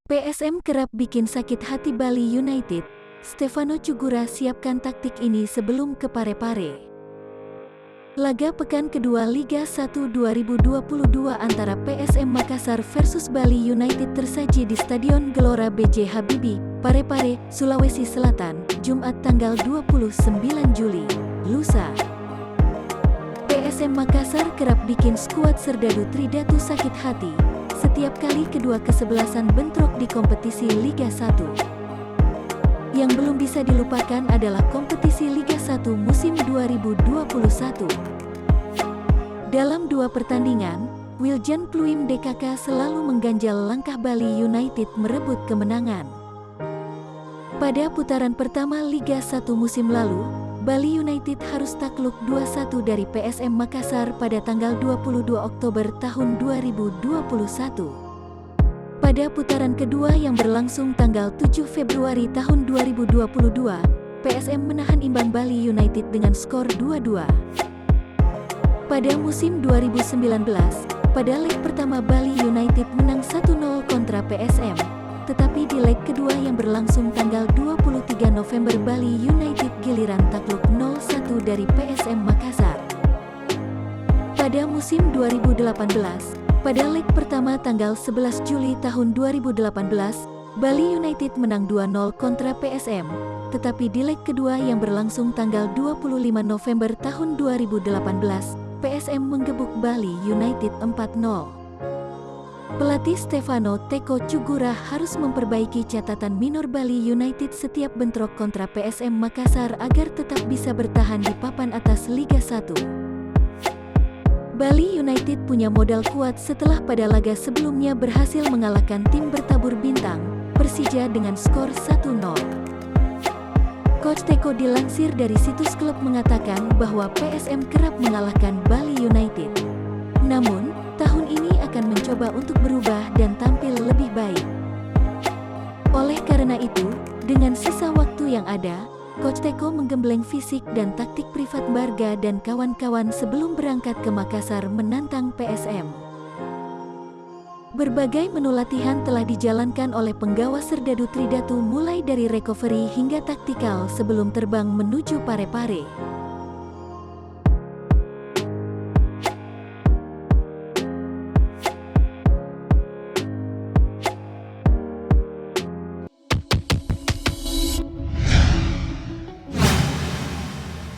PSM kerap bikin sakit hati Bali United. Stefano Cugura siapkan taktik ini sebelum ke Parepare. Laga pekan kedua Liga 1 2022 antara PSM Makassar versus Bali United tersaji di Stadion Gelora B.J. Habibie, Parepare, Sulawesi Selatan, Jumat tanggal 29 Juli, lusa. PSM Makassar kerap bikin skuad Serdadu Tridatu sakit hati setiap kali kedua kesebelasan bentrok di kompetisi Liga 1. Yang belum bisa dilupakan adalah kompetisi Liga 1 musim 2021. Dalam dua pertandingan, Wiljan Pluim DKK selalu mengganjal langkah Bali United merebut kemenangan. Pada putaran pertama Liga 1 musim lalu, Bali United harus takluk 2-1 dari PSM Makassar pada tanggal 22 Oktober tahun 2021. Pada putaran kedua yang berlangsung tanggal 7 Februari tahun 2022, PSM menahan imbang Bali United dengan skor 2-2. Pada musim 2019, pada leg pertama Bali United menang 1-0 kontra PSM. Tetapi di leg kedua yang berlangsung tanggal 23 November Bali United giliran takluk 0-1 dari PSM Makassar. Pada musim 2018, pada leg pertama tanggal 11 Juli tahun 2018, Bali United menang 2-0 kontra PSM. Tetapi di leg kedua yang berlangsung tanggal 25 November tahun 2018, PSM menggebuk Bali United 4-0. Pelatih Stefano Teko Cugura harus memperbaiki catatan minor Bali United setiap bentrok kontra PSM Makassar agar tetap bisa bertahan di papan atas Liga 1. Bali United punya modal kuat setelah pada laga sebelumnya berhasil mengalahkan tim bertabur bintang, Persija dengan skor 1-0. Coach Teko dilansir dari situs klub mengatakan bahwa PSM kerap mengalahkan Bali United. Namun, tahun ini akan mencoba untuk berubah dan tampil lebih baik. Oleh karena itu, dengan sisa waktu yang ada, Coach Teko menggembleng fisik dan taktik privat Barga dan kawan-kawan sebelum berangkat ke Makassar menantang PSM. Berbagai menu latihan telah dijalankan oleh penggawa Serdadu Tridatu mulai dari recovery hingga taktikal sebelum terbang menuju Parepare.